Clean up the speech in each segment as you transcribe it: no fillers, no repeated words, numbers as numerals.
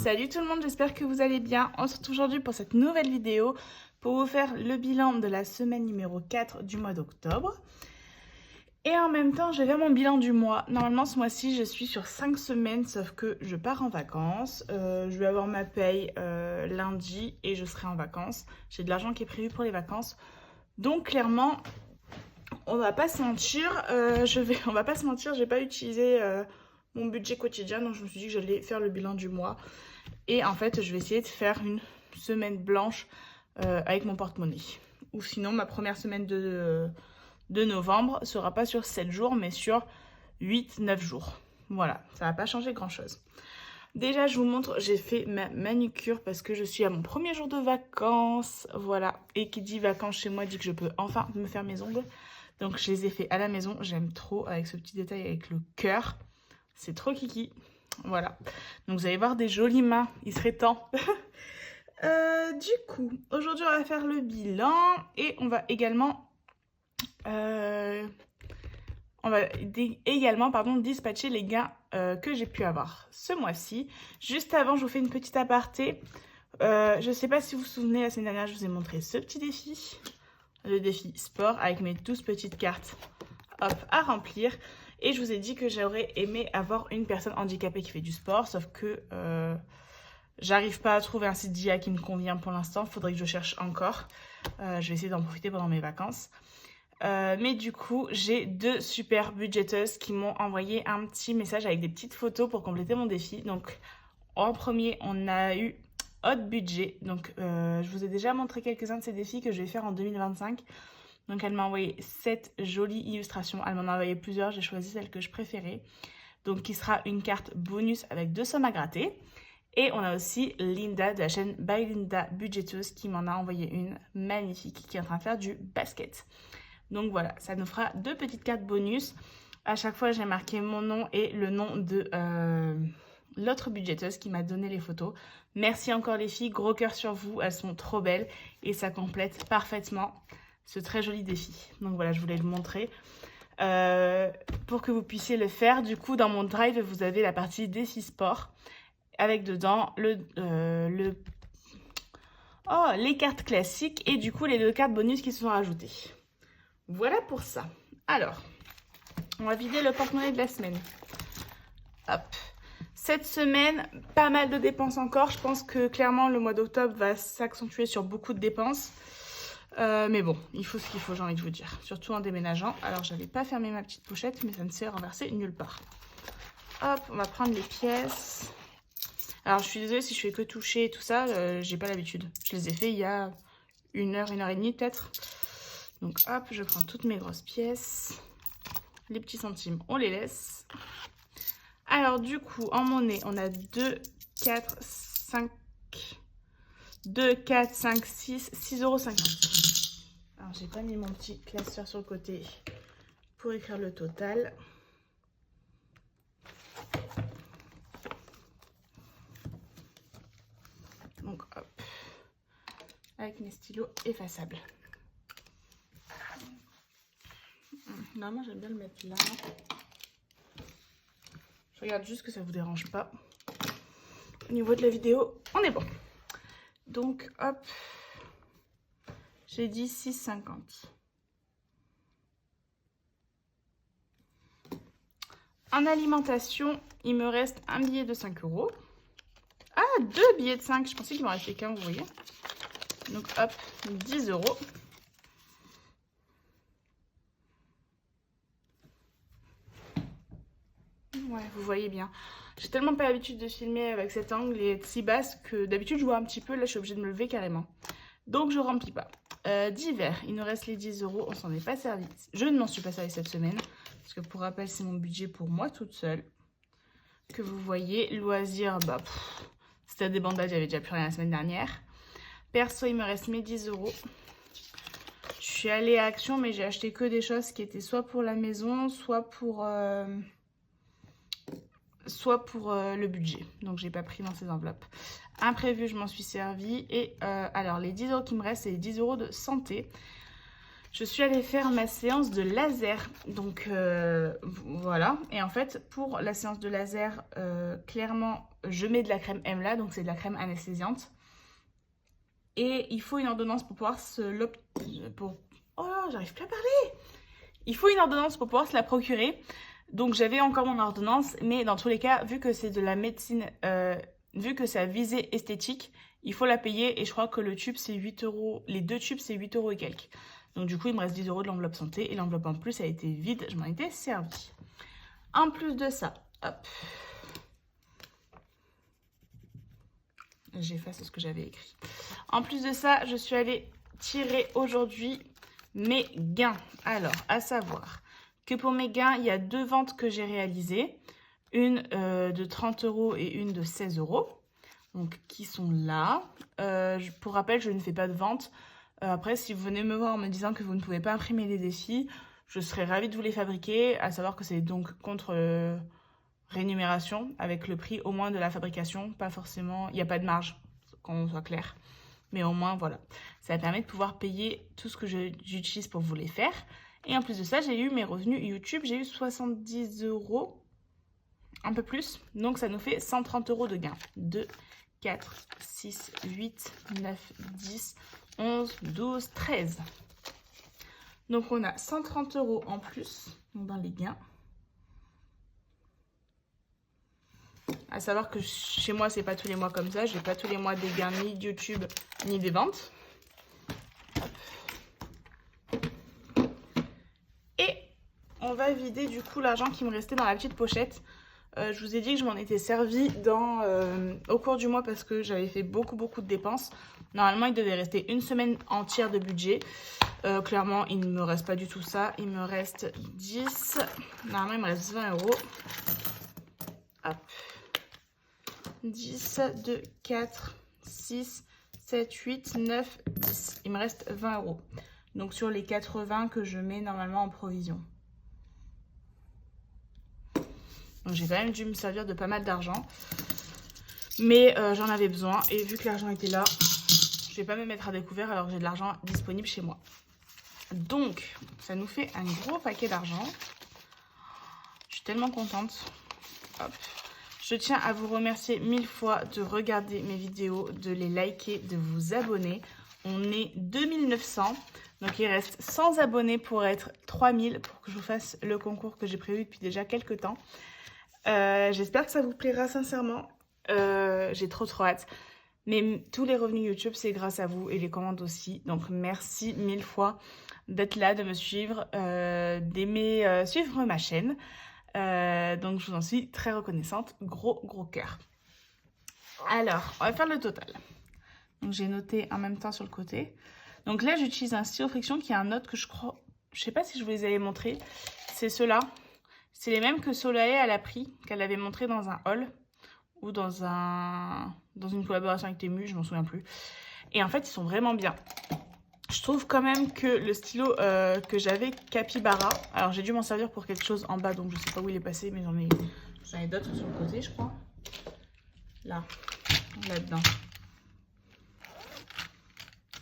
Salut tout le monde, j'espère que vous allez bien. On se retrouve aujourd'hui pour cette nouvelle vidéo pour vous faire le bilan de la semaine numéro 4 du mois d'octobre. Et en même temps, je vais faire mon bilan du mois. Normalement, ce mois-ci, je suis sur 5 semaines, sauf que je pars en vacances. Je vais avoir ma paye lundi et je serai en vacances. J'ai de l'argent qui est prévu pour les vacances. Donc clairement, on va pas se mentir, on va pas se mentir, j'ai pas utilisé mon budget quotidien, donc je me suis dit que j'allais faire le bilan du mois. Et en fait, je vais essayer de faire une semaine blanche avec mon porte-monnaie. Ou sinon, ma première semaine de novembre sera pas sur 7 jours, mais sur 8-9 jours. Voilà, ça va pas changer grand-chose. Déjà, je vous montre, j'ai fait ma manucure parce que je suis à mon premier jour de vacances. Voilà, et qui dit vacances chez moi dit que je peux enfin me faire mes ongles. Donc, je les ai fait à la maison. J'aime trop avec ce petit détail avec le cœur. C'est trop kiki. Voilà. Donc, vous allez voir des jolies mains. Il serait temps. Du coup, aujourd'hui, on va faire le bilan. Et on va également... dispatcher les gains que j'ai pu avoir ce mois-ci. Juste avant, je vous fais une petite aparté. Je ne sais pas si vous vous souvenez, la semaine dernière, je vous ai montré ce petit défi. Le défi sport avec mes 12 petites cartes à remplir. Et je vous ai dit que j'aurais aimé avoir une personne handicapée qui fait du sport. Sauf que j'arrive pas à trouver un site d'IA qui me convient pour l'instant. Il faudrait que je cherche encore. Je vais essayer d'en profiter pendant mes vacances. Mais du coup, j'ai deux super budgéteuses qui m'ont envoyé un petit message avec des petites photos pour compléter mon défi. Donc, en premier, on a eu Hot Budget. Donc, je vous ai déjà montré quelques-uns de ces défis que je vais faire en 2025. Donc, elle m'a envoyé 7 jolies illustrations. Elle m'en a envoyé plusieurs. J'ai choisi celle que je préférais. Donc, qui sera une carte bonus avec 2 sommes à gratter. Et on a aussi Linda de la chaîne By Linda Budgéteuse qui m'en a envoyé une magnifique qui est en train de faire du basket. Donc voilà, ça nous fera 2 petites cartes bonus. À chaque fois, j'ai marqué mon nom et le nom de l'autre budgéteuse qui m'a donné les photos. Merci encore les filles, gros cœur sur vous, elles sont trop belles et ça complète parfaitement ce très joli défi. Donc voilà, je voulais le montrer pour que vous puissiez le faire. Du coup, dans mon drive, vous avez la partie défi sport avec dedans les cartes classiques et du coup les 2 cartes bonus qui se sont rajoutées. Voilà pour ça. Alors, on va vider le porte-monnaie de la semaine. Hop. Cette semaine, pas mal de dépenses encore. Je pense que clairement, le mois d'octobre va s'accentuer sur beaucoup de dépenses. Mais bon, il faut ce qu'il faut, j'ai envie de vous dire. Surtout en déménageant. Alors, j'avais pas fermé ma petite pochette, mais ça ne s'est renversé nulle part. Hop, on va prendre les pièces. Alors, je suis désolée si je fais que toucher et tout ça. J'ai pas l'habitude. Je les ai fait il y a 1 heure, 1 heure et demie peut-être. Donc hop, je prends toutes mes grosses pièces. Les petits centimes, on les laisse. Alors du coup, en monnaie, on a 2, 4, 5, 6, 6,50 €. Alors j'ai pas mis mon petit classeur sur le côté pour écrire le total. Donc hop, avec mes stylos effaçables. Normalement, j'aime bien le mettre là. Je regarde juste que ça ne vous dérange pas. Au niveau de la vidéo, on est bon. Donc, hop. J'ai dit 6,50. En alimentation, il me reste un billet de 5 €. Ah, 2 billets de 5. Je pensais qu'il m'en restait qu'un, vous voyez. Donc, hop, 10 €. Ouais, vous voyez bien. J'ai tellement pas l'habitude de filmer avec cet angle et si basse que d'habitude je vois un petit peu. Là, je suis obligée de me lever carrément. Donc, je remplis pas. Divers, il nous reste les 10 €. On s'en est pas servi. Je ne m'en suis pas servi cette semaine. Parce que pour rappel, c'est mon budget pour moi toute seule. Que vous voyez. Loisirs, bah, c'était des bandades. J'avais déjà plus rien la semaine dernière. Perso, il me reste mes 10 €. Je suis allée à Action, mais j'ai acheté que des choses qui étaient soit pour la maison, soit pour le budget. Donc, j'ai pas pris dans ces enveloppes. Imprévu, je m'en suis servi. Et alors, les 10 € qui me restent, c'est les 10 € de santé. je suis allée faire ma séance de laser. Donc voilà. Et en fait, pour la séance de laser, clairement, je mets de la crème Emla, donc c'est de la crème anesthésiante. Et il faut une ordonnance pour pouvoir Oh, j'arrive plus à parler. Il faut une ordonnance pour pouvoir se la procurer. Donc j'avais encore mon ordonnance, mais dans tous les cas, vu que c'est de la médecine, vu que c'est à visée esthétique, il faut la payer. Et je crois que le tube, c'est 8 €. Les 2 tubes, c'est 8 € et quelques. Donc du coup, il me reste 10 € de l'enveloppe santé. Et l'enveloppe en plus a été vide, je m'en étais servie. En plus de ça, hop. J'efface ce que j'avais écrit. En plus de ça, je suis allée tirer aujourd'hui mes gains. Alors, à savoir que pour mes gains, il y a 2 ventes que j'ai réalisées. Une de 30 € et une de 16 €. Donc, qui sont là. Pour rappel, je ne fais pas de vente. Après, si vous venez me voir en me disant que vous ne pouvez pas imprimer les défis, je serais ravie de vous les fabriquer. À savoir que c'est donc contre rémunération avec le prix au moins de la fabrication. Pas forcément, il n'y a pas de marge, qu'on soit clair. Mais au moins, voilà. Ça permet de pouvoir payer tout ce que j'utilise pour vous les faire. Et en plus de ça, j'ai eu mes revenus YouTube. J'ai eu 70 €, un peu plus. Donc, ça nous fait 130 € de gain. 2, 4, 6, 8, 9, 10, 11, 12, 13. Donc, on a 130 € en plus dans les gains. À savoir que chez moi, c'est pas tous les mois comme ça. J'ai pas tous les mois des gains ni de YouTube ni des ventes. Et on va vider du coup l'argent qui me restait dans la petite pochette. Je vous ai dit que je m'en étais servi au cours du mois parce que j'avais fait beaucoup de dépenses. Normalement, il devait rester une semaine entière de budget. Clairement, il ne me reste pas du tout ça. Il me reste 10. Normalement, il me reste 20 €. Hop. 10, 2, 4, 6, 7, 8, 9, 10. Il me reste 20 €. Donc sur les 80 que je mets normalement en provision. Donc j'ai quand même dû me servir de pas mal d'argent. Mais j'en avais besoin. Et vu que l'argent était là, je vais pas me mettre à découvert alors que j'ai de l'argent disponible chez moi. Donc ça nous fait un gros paquet d'argent. Je suis tellement contente. Hop. Je tiens à vous remercier 1000 fois de regarder mes vidéos, de les liker, de vous abonner. On est 2900, donc il reste 100 abonnés pour être 3000 pour que je vous fasse le concours que j'ai prévu depuis déjà quelques temps. J'espère que ça vous plaira sincèrement. J'ai trop hâte. Mais tous les revenus YouTube, c'est grâce à vous et les commandes aussi. Donc merci 1000 fois d'être là, de me suivre, d'aimer suivre ma chaîne. Donc je vous en suis très reconnaissante. Gros cœur. Alors, on va faire le total. Donc j'ai noté en même temps sur le côté. Donc là, j'utilise un stylo friction qui a un autre que je crois... Je sais pas si je vous les avais montrés. C'est ceux-là. C'est les mêmes que Soleil elle a pris, qu'elle avait montré dans un haul. Ou dans une collaboration avec Temu, je m'en souviens plus. Et en fait, ils sont vraiment bien. Je trouve quand même que le stylo que j'avais, Capybara, alors j'ai dû m'en servir pour quelque chose en bas, donc je sais pas où il est passé, mais j'en ai d'autres sur le côté, je crois. Là-dedans.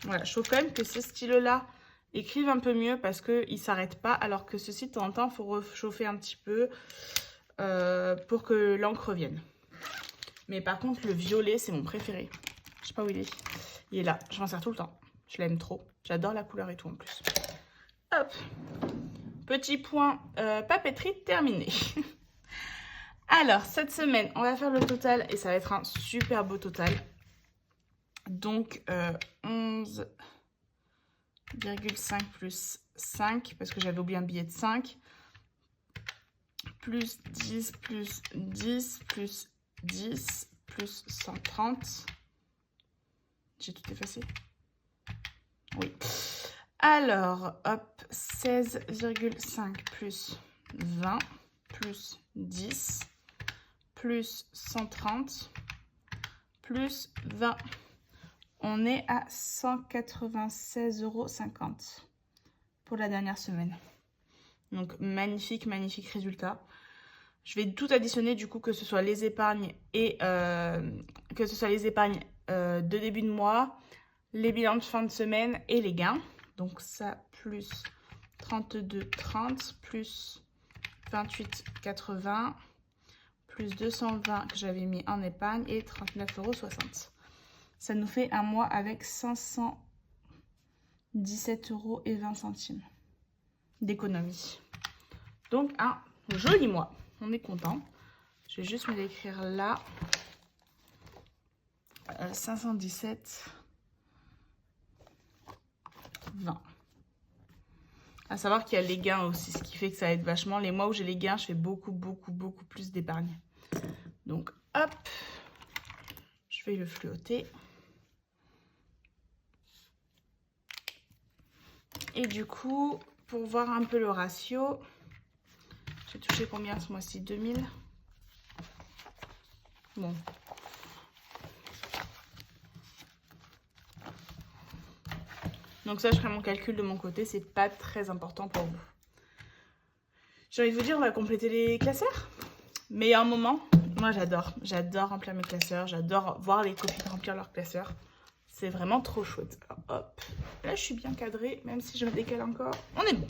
Voilà, je trouve quand même que ces stylos-là écrivent un peu mieux parce qu'ils ne s'arrêtent pas, alors que ceci, de temps en temps, il faut réchauffer un petit peu pour que l'encre revienne. Mais par contre, le violet, c'est mon préféré. Je sais pas où il est. Il est là, je m'en sers tout le temps. Je l'aime trop. J'adore la couleur et tout en plus. Hop. Petit point papeterie terminé. Alors, cette semaine, on va faire le total et ça va être un super beau total. Donc, 11,5 plus 5, parce que j'avais oublié un billet de 5. Plus 10, plus 10, plus 10, plus 130. J'ai tout effacé? Oui. Alors, hop, 16,5 plus 20, plus 10, plus 130, plus 20. On est à 196,50 € pour la dernière semaine. Donc, magnifique résultat. Je vais tout additionner du coup, que ce soit les épargnes et de début de mois, les bilans de fin de semaine et les gains. Donc ça, plus 32,30, plus 28,80, plus 220 que j'avais mis en épargne et 39,60 €. Ça nous fait un mois avec 517,20 € d'économie. Donc un joli mois. On est content. Je vais juste me l'écrire là. 517,20. À savoir qu'il y a les gains aussi, ce qui fait que ça aide vachement. Les mois où j'ai les gains, je fais beaucoup plus d'épargne. Donc, hop, je vais le fluoter. Et du coup, pour voir un peu le ratio, j'ai touché combien ce mois-ci? 2000. Bon. Donc ça, je ferai mon calcul de mon côté, c'est pas très important pour vous. J'ai envie de vous dire, on va compléter les classeurs. Meilleur moment, moi j'adore remplir mes classeurs, j'adore voir les copines remplir leurs classeurs. C'est vraiment trop chouette. Alors, hop, là je suis bien cadrée, même si je me décale encore, on est bon.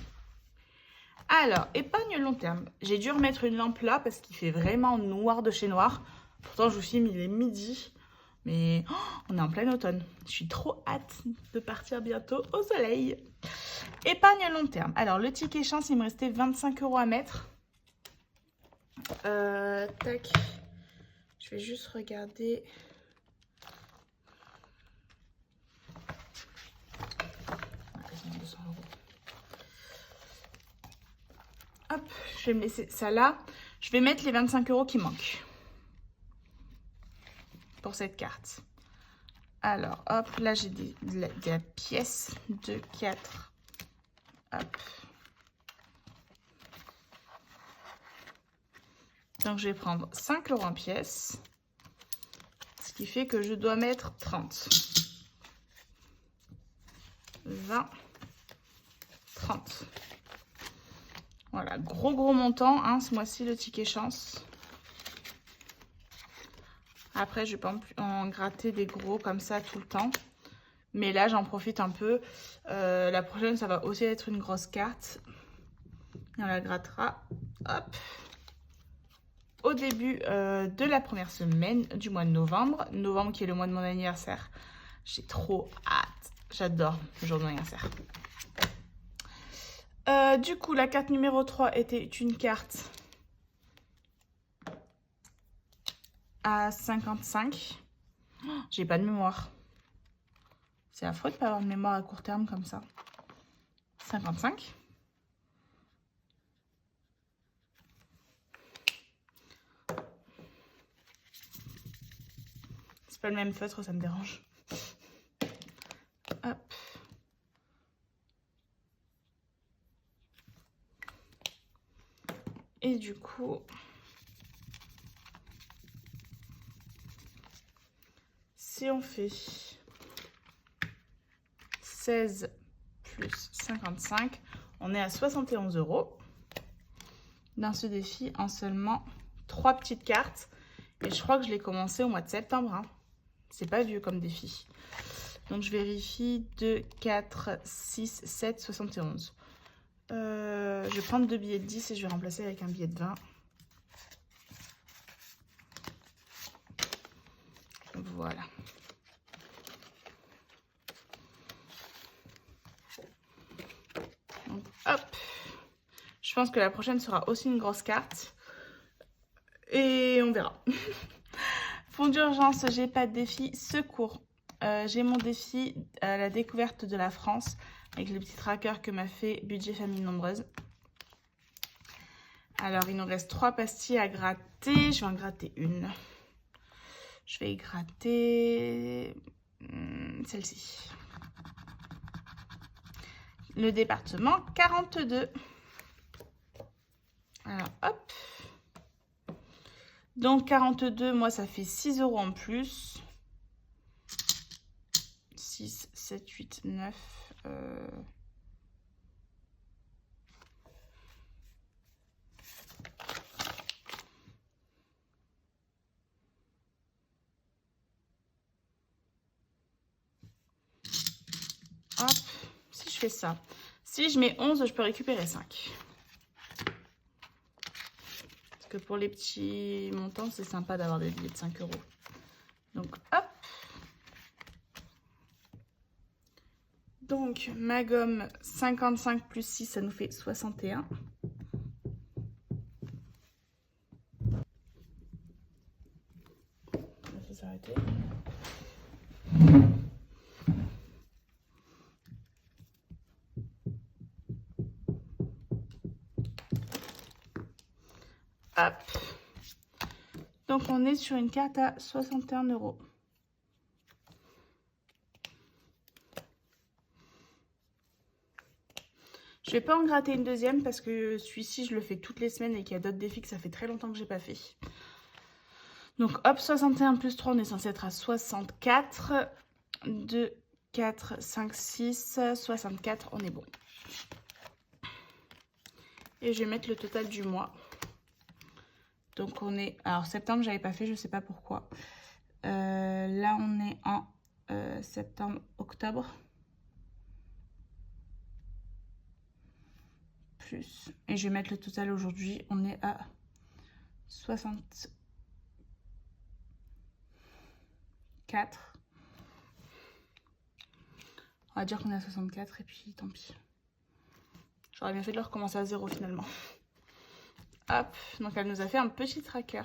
Alors, épargne long terme. J'ai dû remettre une lampe là parce qu'il fait vraiment noir de chez noir. Pourtant, je vous filme, il est midi. Mais on est en plein automne. Je suis trop hâte de partir bientôt au soleil. Épargne long terme. Alors, le ticket chance, il me restait 25 € à mettre. Tac. Je vais juste regarder. Hop, je vais me laisser ça là. Je vais mettre les 25 € qui manquent pour cette carte. Alors, hop, là j'ai des pièces de 4. Hop. Donc, je vais prendre 5 € en pièces. Ce qui fait que je dois mettre 30. 20. 30. Voilà, gros montant, hein, ce mois-ci, le ticket chance. Après, je ne vais pas en gratter des gros comme ça tout le temps. Mais là, j'en profite un peu. La prochaine, ça va aussi être une grosse carte. Et on la grattera. Hop. Au début de la première semaine du mois de novembre. Novembre qui est le mois de mon anniversaire. J'ai trop hâte. J'adore le jour de mon anniversaire. Du coup, la carte numéro 3 était une carte à 55. Oh, j'ai pas de mémoire. C'est affreux de pas avoir de mémoire à court terme comme ça. 55. C'est pas le même feutre, ça me dérange. Hop. Et du coup, si on fait 16 plus 55, on est à 71 € dans ce défi en seulement 3 petites cartes. Et je crois que je l'ai commencé au mois de septembre. Hein. C'est pas vieux comme défi. Donc je vérifie 2, 4, 6, 7, 71. Je vais prendre 2 billets de 10 et je vais remplacer avec un billet de 20. Voilà. Donc, hop. Je pense que la prochaine sera aussi une grosse carte. Et on verra. Fonds d'urgence, j'ai pas de défi. Secours. J'ai mon défi à la découverte de la France avec le petit tracker que m'a fait Budget Famille Nombreuse. Alors, il nous reste 3 pastilles à gratter. Je vais en gratter une. Je vais gratter celle-ci. Le département 42. Alors, hop. Donc, 42, moi, ça fait 6 € en plus. 6, 7, 8, 9. Hop. Si je fais ça. Si je mets 11, je peux récupérer 5. Parce que pour les petits montants, c'est sympa d'avoir des billets de 5 €. Donc, hop. Donc, ma gomme, 55 plus 6, ça nous fait 61. On va s'arrêter. Hop. Donc, on est sur une carte à 61 €. Je vais pas en gratter une deuxième parce que celui-ci, je le fais toutes les semaines et qu'il y a d'autres défis que ça fait très longtemps que j'ai pas fait. Donc, hop, 61 plus 3, on est censé être à 64. 2, 4, 5, 6, 64, on est bon. Et je vais mettre le total du mois. Donc, on est... Alors, septembre, j'avais pas fait, je sais pas pourquoi. Là, on est en septembre, octobre. Plus. Et je vais mettre le total aujourd'hui. On est à 64. On va dire qu'on est à 64 et puis tant pis. J'aurais bien fait de le recommencer à 0 finalement. Hop, donc elle nous a fait un petit tracker.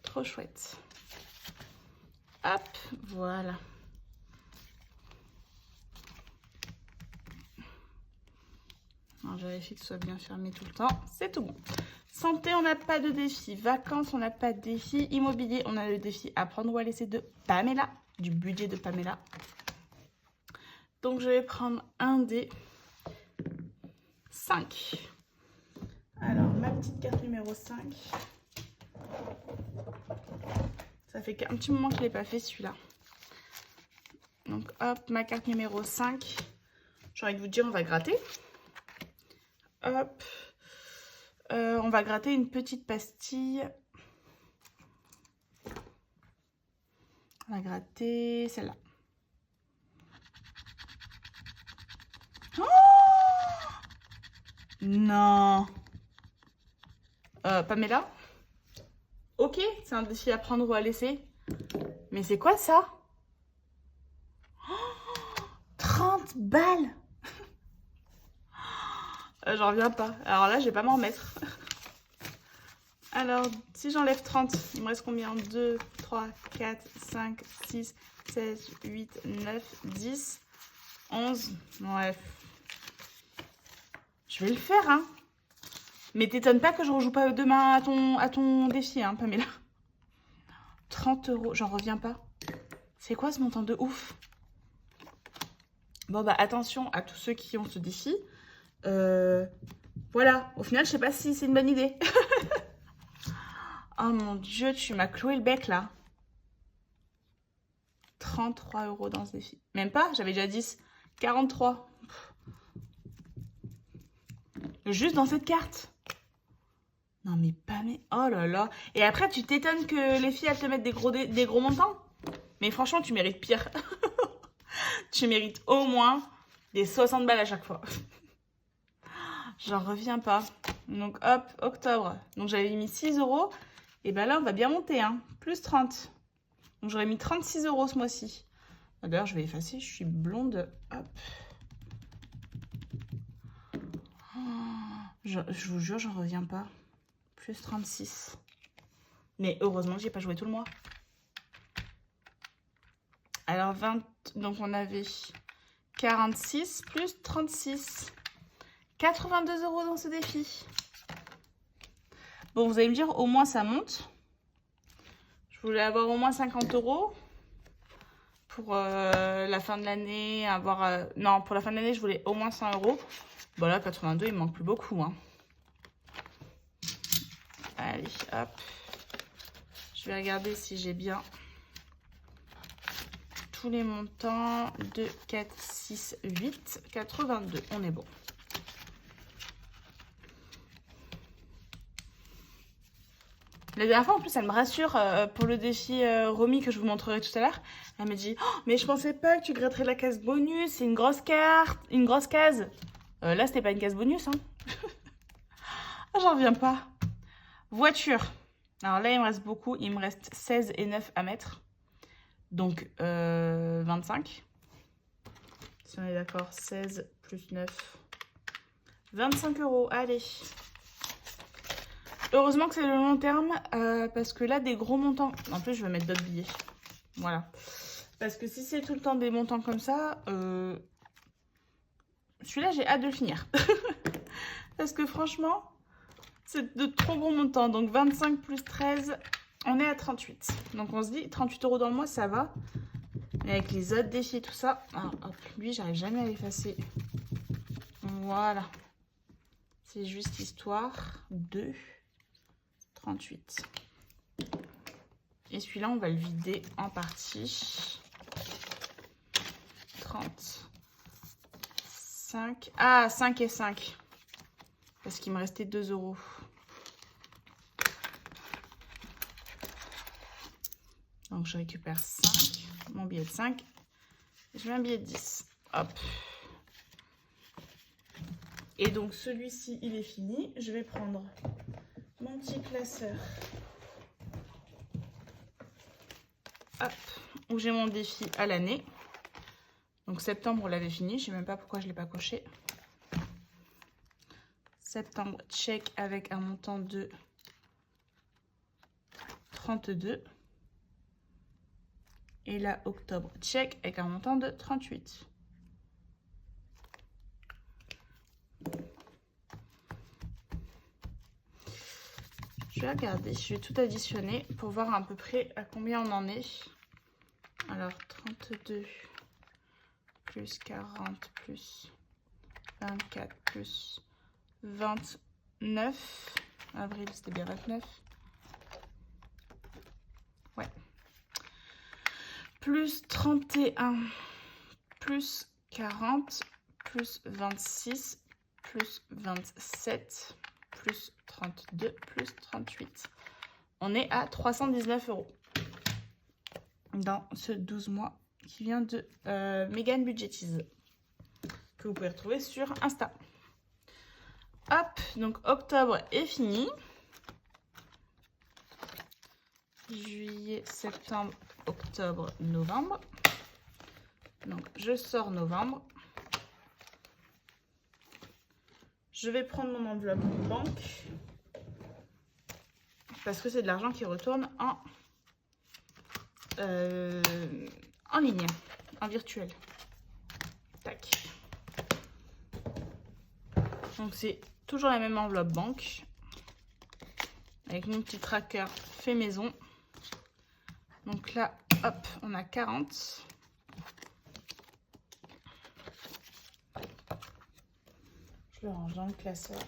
Trop chouette. Hop, voilà. Alors, je vérifie que ce soit bien fermé tout le temps. C'est tout bon. Santé, on n'a pas de défi. Vacances, on n'a pas de défi. Immobilier, on a le défi apprendre ou à laisser de Pamela. Du budget de Pamela. Donc, je vais prendre un des 5. Alors, ma petite carte numéro 5. Ça fait un petit moment que je ne l'ai pas fait, celui-là. Donc, hop, ma carte numéro 5. J'ai envie de vous dire, on va gratter. Hop. On va gratter une petite pastille. On va gratter celle-là. Oh non. Pamela. Ok, c'est un défi à prendre ou à laisser. Mais c'est quoi ça? 30 balles. J'en reviens pas. Alors là, je vais pas m'en remettre. Alors, si j'enlève 30, il me reste combien? 2, 3, 4, 5, 6, 7, 8, 9, 10, 11. Ouais. Je vais le faire, hein. Mais t'étonnes pas que je rejoue pas demain à ton défi, hein, Pamela. 30 €, j'en reviens pas. C'est quoi ce montant de ouf? Bon, bah, attention à tous ceux qui ont ce défi. Voilà, au final, je sais pas si c'est une bonne idée. Oh mon Dieu, tu m'as cloué le bec, là. 33 € dans ce défi. Même pas, j'avais déjà 10. 43. Juste dans cette carte. Non, mais pas mais... Oh là là. Et après, tu t'étonnes que les filles, elles te mettent des gros montants. Mais franchement, tu mérites pire. Tu mérites au moins des 60 balles à chaque fois. J'en reviens pas. Donc, hop, octobre. Donc, j'avais mis 6 €. Et ben là, on va bien monter, hein. Plus 30. Donc, j'aurais mis 36 € ce mois-ci. D'ailleurs, je vais effacer. Je suis blonde. Hop. Je vous jure, j'en reviens pas. Plus 36. Mais heureusement que j'ai pas joué tout le mois. Alors, 20... Donc, on avait 46 plus 36. 82 € dans ce défi. Bon, vous allez me dire, au moins ça monte. Je voulais avoir au moins 50 € pour la fin de l'année. Non, pour la fin de l'année, je voulais au moins 100 €. Bon, là, 82, il me manque plus beaucoup, hein. Allez, hop. Je vais regarder si j'ai bien tous les montants. 2, 4, 6, 8, 82. On est bon. La dernière fois, en plus, elle me rassure pour le défi Romy que je vous montrerai tout à l'heure. Elle me dit oh, mais je pensais pas que tu gratterais la case bonus, c'est une grosse carte, une grosse case. Là, c'était pas une case bonus, hein. Ah, j'en reviens pas. Voiture. Alors là, il me reste beaucoup. Il me reste 16 et 9 à mettre. Donc, 25. Si on est d'accord, 16 plus 9. 25 €. Allez. Heureusement que c'est le long terme. Parce que là, des gros montants... En plus, je vais mettre d'autres billets. Voilà. Parce que si c'est tout le temps des montants comme ça... Celui-là, j'ai hâte de le finir. Parce que franchement... C'est de trop gros montants. Donc 25 plus 13, on est à 38. Donc on se dit 38 € dans le mois, ça va. Mais avec les autres défis et tout ça, alors, hop, lui, j'arrive jamais à l'effacer. Voilà. C'est juste histoire de 38. Et celui-là, on va le vider en partie. 30. 5. Ah, 5 et 5. Parce qu'il me restait 2 €. Donc je récupère 5, mon billet de 5. Je mets un billet de 10. Hop. Et donc celui-ci, il est fini. Je vais prendre mon petit classeur. Hop. Où j'ai mon défi à l'année. Donc septembre, on l'avait fini. Je ne sais même pas pourquoi je ne l'ai pas coché. Septembre, check avec un montant de 32. Et là, octobre, check avec un montant de 38. Je vais regarder, je vais tout additionner pour voir à peu près à combien on en est. Alors, 32 plus 40 plus 24 plus 29. Avril, c'était bien 29. Ouais. Plus 31, plus 40, plus 26, plus 27, plus 32, plus 38. On est à 319 € dans ce 12 mois qui vient de Megan Budgetise, que vous pouvez retrouver sur Insta. Hop, donc octobre est fini. Juillet, septembre, octobre, novembre. Donc je sors novembre. Je vais prendre mon enveloppe banque parce que c'est de l'argent qui retourne en ligne, en virtuel. Tac. Donc c'est toujours la même enveloppe banque avec mon petit tracker fait maison. Donc là, hop, on a 40. Je le range dans le classeur.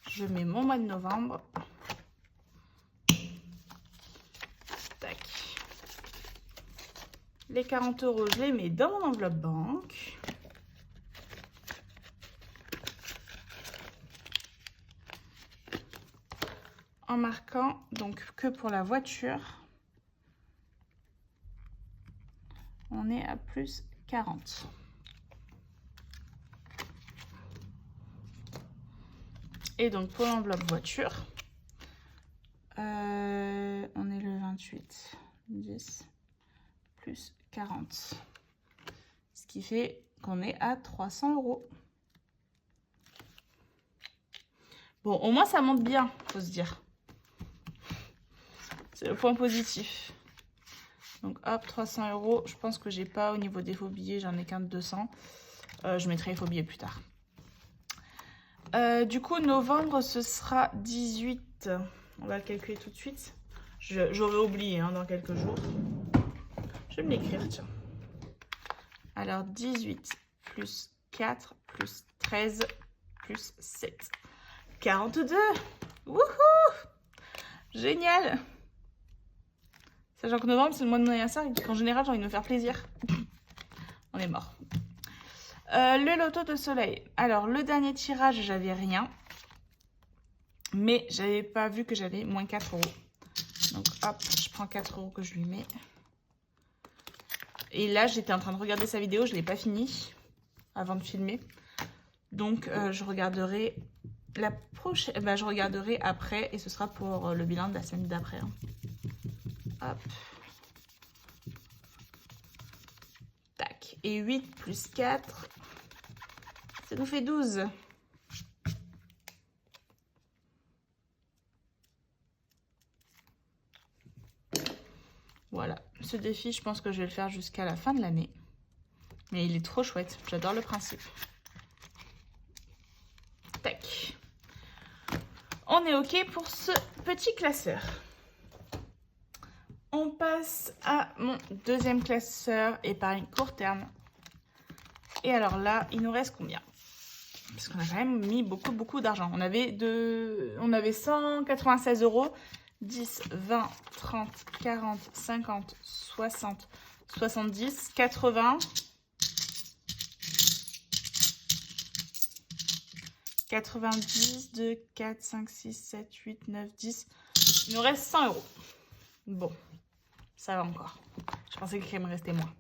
Je mets mon mois de novembre. Tac. Les 40 €, je les mets dans mon enveloppe banque. En marquant donc que pour la voiture, on est à plus 40. Et donc pour l'enveloppe voiture, on est le 28, 10 plus 40. Ce qui fait qu'on est à 300 €. Bon, au moins ça monte bien, faut se dire. C'est le point positif. Donc hop, 300 €. Je pense que j'ai pas au niveau des faux billets, j'en ai qu'un de 200. Je mettrai les faux billets plus tard. Du coup, novembre, ce sera 18. On va le calculer tout de suite. J'aurais oublié hein, dans quelques jours. Je vais me l'écrire, tiens. Alors, 18 plus 4 plus 13 plus 7. 42. Wouhou! Génial! Sachant que novembre, c'est le mois de mon anniversaire et qu'en général, j'ai envie de me faire plaisir. On est mort. Le loto de soleil. Alors, le dernier tirage, j'avais rien. Mais j'avais pas vu que j'avais moins 4 euros. Donc, hop, je prends 4 euros que je lui mets. Et là, j'étais en train de regarder sa vidéo. Je ne l'ai pas fini avant de filmer. Donc, je regarderai la prochaine... je regarderai après. Et ce sera pour le bilan de la semaine d'après. Hein. Hop. Tac. Et 8 plus 4... ça nous fait 12. Voilà, ce défi, je pense que je vais le faire jusqu'à la fin de l'année. Mais il est trop chouette, j'adore le principe. Tac. On est OK pour ce petit classeur. On passe à mon deuxième classeur, épargne court terme. Et alors là, il nous reste combien? Parce qu'on a quand même mis beaucoup d'argent. On avait 196 euros. 10, 20, 30, 40, 50, 60, 70, 80, 90, 2, 4, 5, 6, 7, 8, 9, 10. Il nous reste 100 euros. Bon, ça va encore. Je pensais qu'il me restait moins.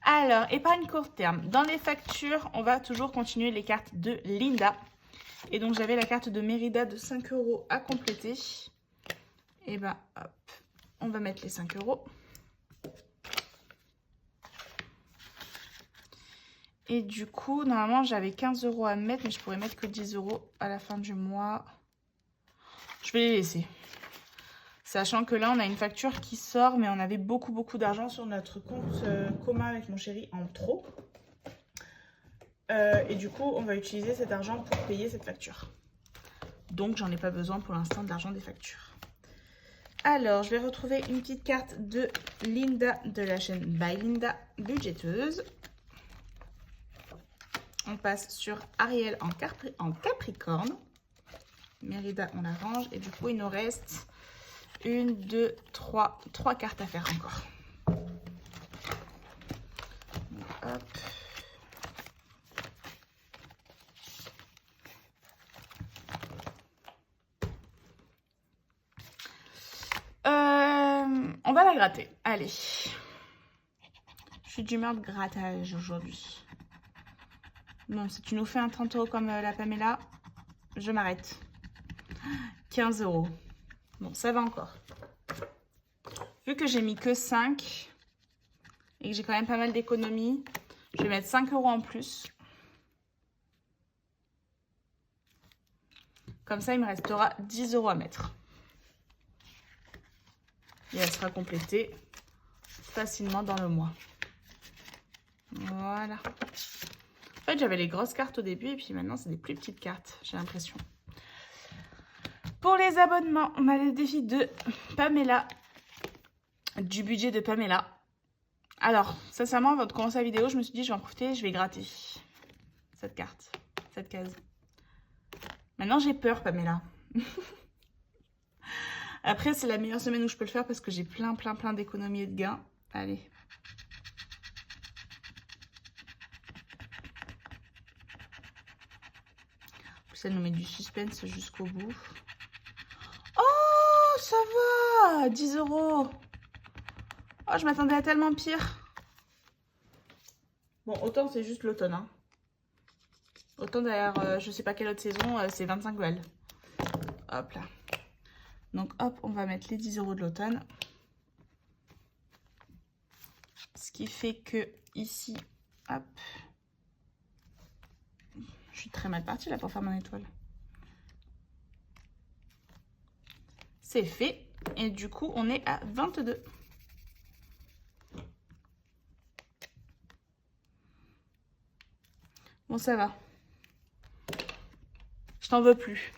Alors, épargne court terme. Dans les factures, on va toujours continuer les cartes de Linda. Et donc, j'avais la carte de Mérida de 5 euros à compléter. Et ben, hop, on va mettre les 5 euros. Et du coup, normalement, j'avais 15 euros à mettre, mais je pourrais mettre que 10 euros à la fin du mois. Je vais les laisser. Sachant que là, on a une facture qui sort, mais on avait beaucoup d'argent sur notre compte commun avec mon chéri en trop. Et du coup, on va utiliser cet argent pour payer cette facture. Donc, j'en ai pas besoin pour l'instant de l'argent des factures. Alors, je vais retrouver une petite carte de Linda de la chaîne By Linda, budgéteuse. On passe sur Ariel en Capricorne. Mérida, on la range. Et du coup, il nous reste 1, 2, 3 cartes à faire encore. Hop. On va la gratter. Allez. Je suis d'humeur de grattage aujourd'hui. Bon, si tu nous fais un 30 euros comme la Pamela, je m'arrête. 15 euros. Bon, ça va encore. Vu que j'ai mis que 5 et que j'ai quand même pas mal d'économies, je vais mettre 5 euros en plus. Comme ça, il me restera 10 euros à mettre. Et elle sera complétée facilement dans le mois. Voilà. En fait, j'avais les grosses cartes au début et puis maintenant, c'est des plus petites cartes, j'ai l'impression. Pour les abonnements, on a le défi de Pamela, du budget de Pamela. Alors, sincèrement, avant de commencer la vidéo, je me suis dit, je vais en profiter, je vais gratter cette carte, cette case. Maintenant, j'ai peur, Pamela. Après, c'est la meilleure semaine où je peux le faire parce que j'ai plein d'économies et de gains. Allez. En plus, elle nous met du suspense jusqu'au bout. Oh, ça va, 10 euros. Oh, je m'attendais à tellement pire. Bon, autant c'est juste l'automne. Hein. Autant d'ailleurs, je sais pas quelle autre saison, c'est 25 balles. Hop là. Donc hop, on va mettre les 10 euros de l'automne. Ce qui fait que ici, hop. Je suis très mal partie là pour faire mon étoile. C'est fait. Et du coup, on est à 22. Bon, ça va. Je t'en veux plus.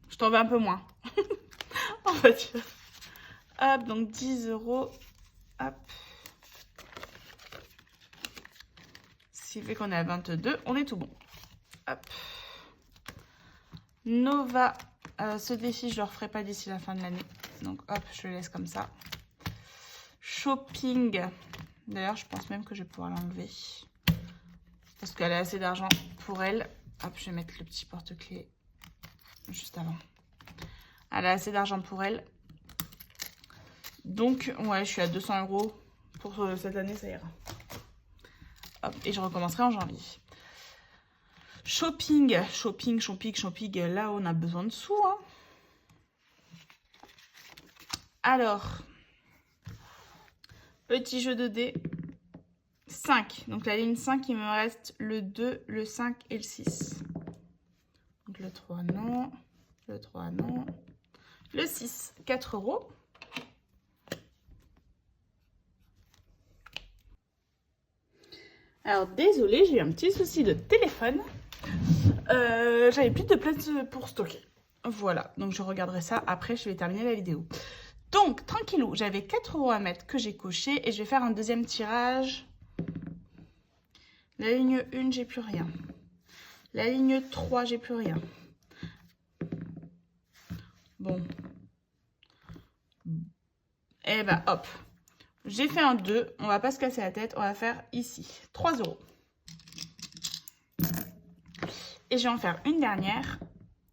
Je t'en veux un peu moins. On va dire. Hop, donc 10 euros. Hop. Ce qui fait qu'on est à 22. On est tout bon. Hop. Nova. Ce défi, je ne le referai pas d'ici la fin de l'année. Donc, hop, je le laisse comme ça. Shopping. D'ailleurs, je pense même que je vais pouvoir l'enlever. Parce qu'elle a assez d'argent pour elle. Hop, je vais mettre le petit porte-clés juste avant. Elle a assez d'argent pour elle. Donc, ouais, je suis à 200 € pour cette année, ça ira. Hop, et je recommencerai en janvier. Shopping. Là, on a besoin de sous. Hein. Alors, petit jeu de dés. 5. Donc, la ligne 5, il me reste le 2, le 5 et le 6. Donc, le 3, non. Le 3, non. Le 6, 4 €. Alors, désolée, j'ai eu un petit souci de téléphone. J'avais plus de place pour stocker. Voilà, donc je regarderai ça après, je vais terminer la vidéo. Donc, tranquillou, j'avais 4 € à mettre que j'ai coché et je vais faire un deuxième tirage. La ligne 1, j'ai plus rien. La ligne 3, j'ai plus rien. Bon. Eh ben, hop. J'ai fait un 2, on va pas se casser la tête, on va faire ici, 3 €. Et je vais en faire une dernière,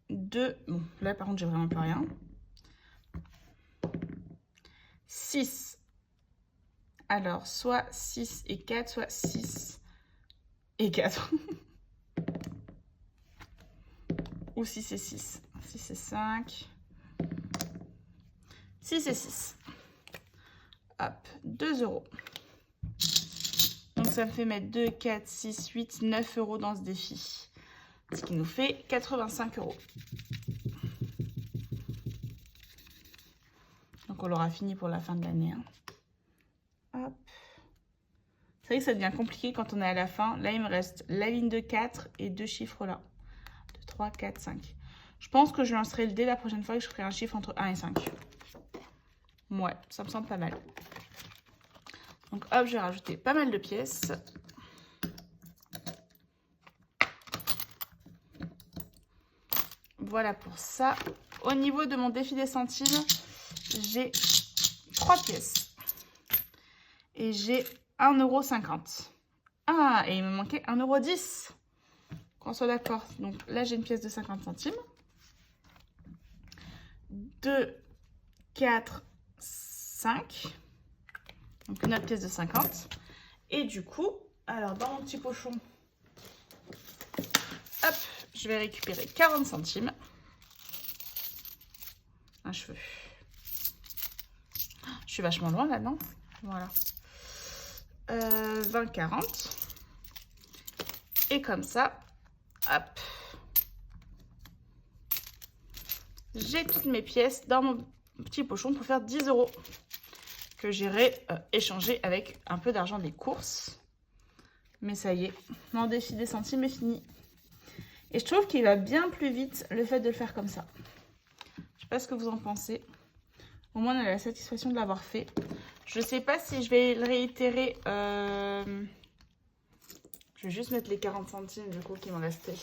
2, bon là par contre j'ai vraiment plus rien, 6, alors soit 6 et 4, soit 6 et 4, ou 6 et 6, 6 et 5, 6 et 6. Hop, 2 €. Donc ça me fait mettre 2, 4, 6, 8, 9 € dans ce défi. Ce qui nous fait 85 €. Donc on l'aura fini pour la fin de l'année. Hein. Hop. C'est vrai que ça devient compliqué quand on est à la fin. Là, il me reste la ligne de 4 et 2 chiffres là. 2, 3, 4, 5. Je pense que je lancerai le dé la prochaine fois et je ferai un chiffre entre 1 et 5. Ouais, ça me semble pas mal. Donc hop, je vais rajouter pas mal de pièces. Voilà pour ça. Au niveau de mon défi des centimes, j'ai 3 pièces. Et j'ai 1,50 €. Ah, et il me manquait 1,10 €. Qu'on soit d'accord. Donc là, j'ai une pièce de 50 centimes. 2, 4, 5. Donc une autre pièce de 50. Et du coup, alors dans mon petit pochon, hop, je vais récupérer 40 centimes. Un cheveu. Je suis vachement loin là, non? Voilà. 20, 40. Et comme ça, hop. J'ai toutes mes pièces dans mon petit pochon pour faire 10 € que j'irai échanger avec un peu d'argent des courses. Mais ça y est, mon défi des centimes est fini. Et je trouve qu'il va bien plus vite le fait de le faire comme ça. Je sais pas ce que vous en pensez. Au moins, on a la satisfaction de l'avoir fait. Je sais pas si je vais le réitérer. Je vais juste mettre les 40 centimes du coup qui me restaient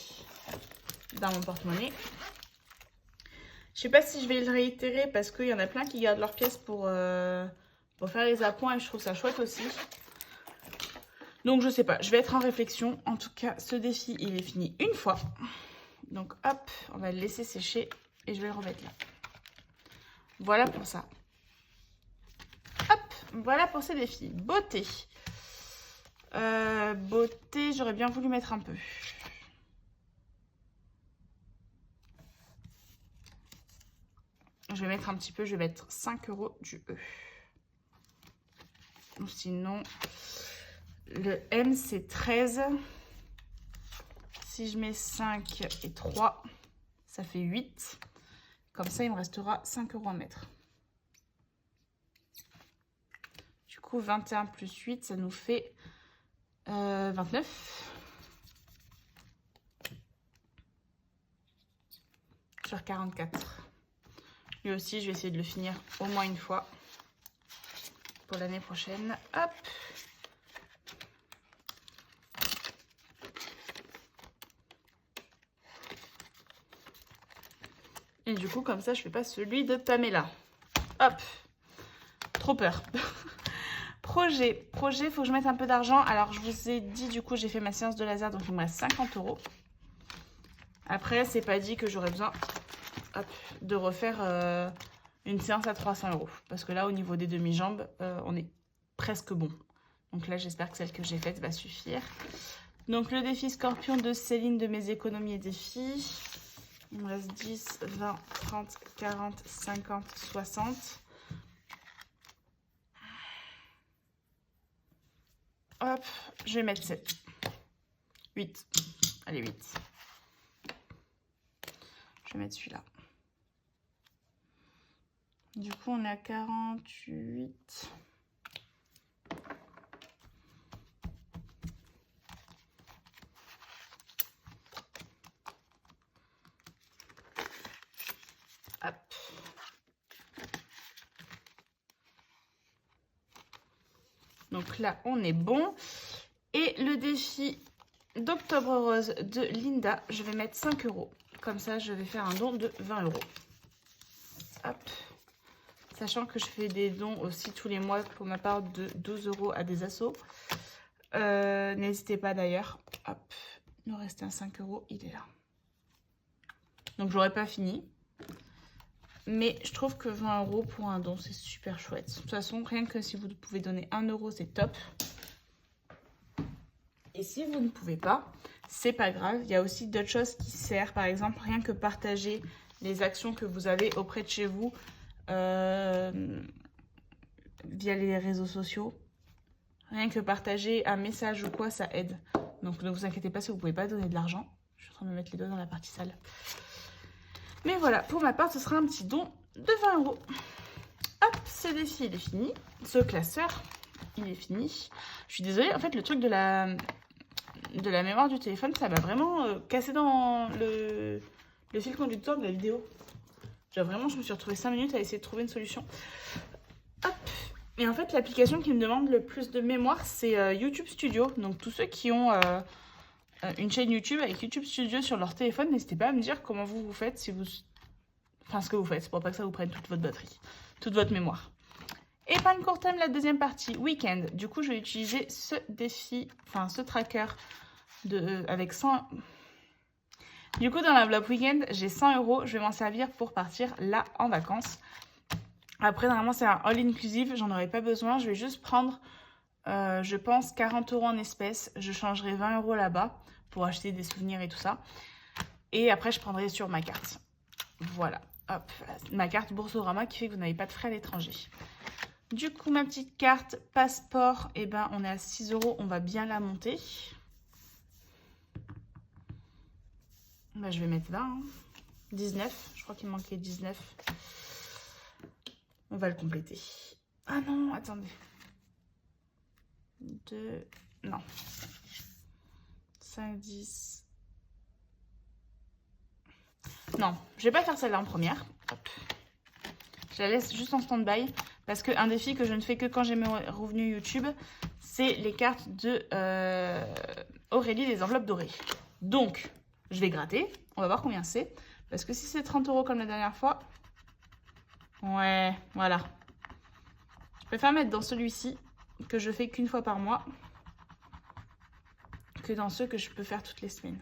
dans mon porte-monnaie. Je sais pas si je vais le réitérer parce qu'il y en a plein qui gardent leurs pièces pour faire les appoints et je trouve ça chouette aussi. Donc je sais pas, je vais être en réflexion. En tout cas, ce défi, il est fini une fois. Donc hop, on va le laisser sécher et je vais le remettre là. Voilà pour ça. Hop, voilà pour ces défis. Beauté. Beauté, j'aurais bien voulu mettre un peu. Je vais mettre un petit peu, je vais mettre 5 € du E. Ou sinon, le M c'est 13. Si je mets 5 et 3, ça fait 8. Comme ça, il me restera 5 € à mettre. Du coup, 21 plus 8, ça nous fait 29. Sur 44. Lui aussi, je vais essayer de le finir au moins une fois pour l'année prochaine. Hop. Et du coup, comme ça, je fais pas celui de Pamela. Hop. Trop peur. Projet, il faut que je mette un peu d'argent. Alors, je vous ai dit, du coup, j'ai fait ma séance de laser, donc il me reste 50 €. Après, c'est pas dit que j'aurai besoin de refaire une séance à 300 €. Parce que là, au niveau des demi-jambes, on est presque bon. Donc là, j'espère que celle que j'ai faite va suffire. Donc, le défi Scorpion de Céline de mes économies et défis. Il me reste 10, 20, 30, 40, 50, 60. Hop, je vais mettre 7. 8. Allez, 8. Je vais mettre celui-là. Du coup, on est à 48. Hop. Donc là, on est bon. Et le défi d'Octobre Rose de Linda, je vais mettre 5 €. Comme ça, je vais faire un don de 20 €. Hop. Sachant que je fais des dons aussi tous les mois pour ma part de 12 € à des assos. N'hésitez pas d'ailleurs. Hop. Il nous reste un 5 €, il est là. Donc, j'aurais pas fini. Mais je trouve que 20 € pour un don, c'est super chouette. De toute façon, rien que si vous pouvez donner 1 €, c'est top. Et si vous ne pouvez pas, c'est pas grave. Il y a aussi d'autres choses qui servent. Par exemple, rien que partager les actions que vous avez auprès de chez vous via les réseaux sociaux. Rien que partager un message ou quoi, ça aide. Donc ne vous inquiétez pas si vous ne pouvez pas donner de l'argent. Je suis en train de me mettre les doigts dans la partie sale. Mais voilà, pour ma part, ce sera un petit don de 20 €. Hop, ce défi, il est fini. Ce classeur, il est fini. Je suis désolée, en fait, le truc de la mémoire du téléphone, ça m'a vraiment cassé dans le fil conducteur de la vidéo. Genre vraiment, je me suis retrouvée 5 minutes à essayer de trouver une solution. Hop. Et en fait, l'application qui me demande le plus de mémoire, c'est YouTube Studio. Donc, tous ceux qui ont une chaîne YouTube avec YouTube Studio sur leur téléphone, n'hésitez pas à me dire comment vous faites, si vous... Enfin, ce que vous faites, pour pas que ça vous prenne toute votre batterie, toute votre mémoire. Épargne court terme, la deuxième partie, week-end. Du coup, je vais utiliser ce défi, enfin, ce tracker avec 100... Du coup, dans l'enveloppe week-end, j'ai 100 €. Je vais m'en servir pour partir là en vacances. Après, normalement, c'est un all-inclusive. J'en aurai pas besoin. Je vais juste prendre, je pense, 40 € en espèces. Je changerai 20 € là-bas pour acheter des souvenirs et tout ça. Et après, je prendrai sur ma carte. Voilà. Hop. Ma carte Boursorama qui fait que vous n'avez pas de frais à l'étranger. Du coup, ma petite carte passeport, eh ben, on est à 6 €. On va bien la monter. Bah, je vais mettre 20, hein. 19, je crois qu'il manquait 19. On va le compléter. Ah non, attendez. 2, non. 5, 10. Non, je vais pas faire celle-là en première. Hop. Je la laisse juste en stand-by. Parce qu'un défi que je ne fais que quand j'ai mes revenus YouTube, c'est les cartes de Aurélie, les enveloppes dorées. Donc, je vais gratter. On va voir combien c'est. Parce que si c'est 30 € comme la dernière fois... Ouais, voilà. Je préfère mettre dans celui-ci, que je fais qu'une fois par mois, que dans ceux que je peux faire toutes les semaines.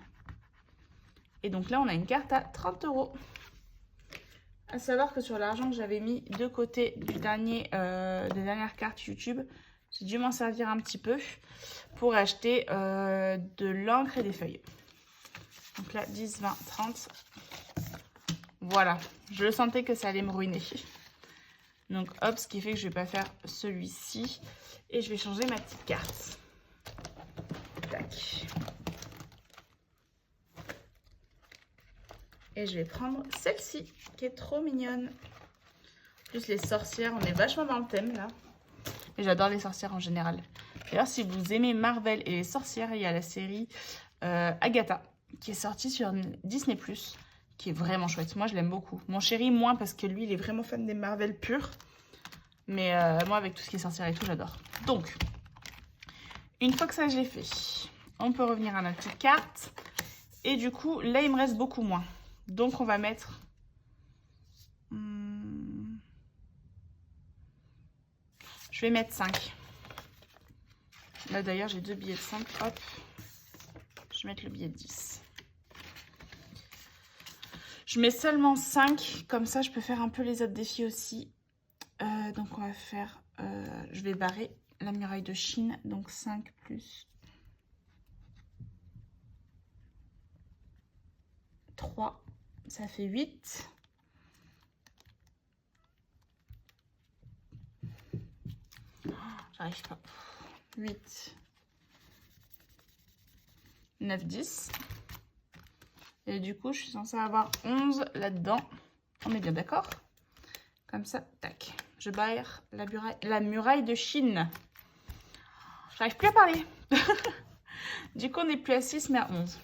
Et donc là, on a une carte à 30 €. À savoir que sur l'argent que j'avais mis de côté des dernières cartes YouTube, j'ai dû m'en servir un petit peu pour acheter de l'encre et des feuilles. Donc là, 10, 20, 30. Voilà, je le sentais que ça allait me ruiner. Donc hop, ce qui fait que je ne vais pas faire celui-ci. Et je vais changer ma petite carte. Tac. Et je vais prendre celle-ci, qui est trop mignonne. En plus, les sorcières, on est vachement dans le thème, là. Et j'adore les sorcières en général. D'ailleurs, si vous aimez Marvel et les sorcières, il y a la série Agatha, qui est sortie sur Disney+, qui est vraiment chouette. Moi, je l'aime beaucoup. Mon chéri, moins, parce que lui, il est vraiment fan des Marvel purs. Mais moi, avec tout ce qui est sorcière et tout, j'adore. Donc, une fois que ça, je l'ai fait, on peut revenir à notre petite carte. Et du coup, là, il me reste beaucoup moins. Donc, on va mettre... Je vais mettre 5. Là d'ailleurs j'ai 2 billets de 5. Hop. Je vais mettre le billet de 10. Je mets seulement 5. Comme ça je peux faire un peu les autres défis aussi. Donc on va faire... je vais barrer la muraille de Chine. Donc 5 plus 3. Ça fait 8. J'arrive pas. 8, 9, 10. Et du coup, je suis censée avoir 11 là-dedans. On est bien d'accord? Comme ça, tac. Je barre la muraille de Chine. J'arrive plus à parler. Du coup, on n'est plus à 6, mais à 11.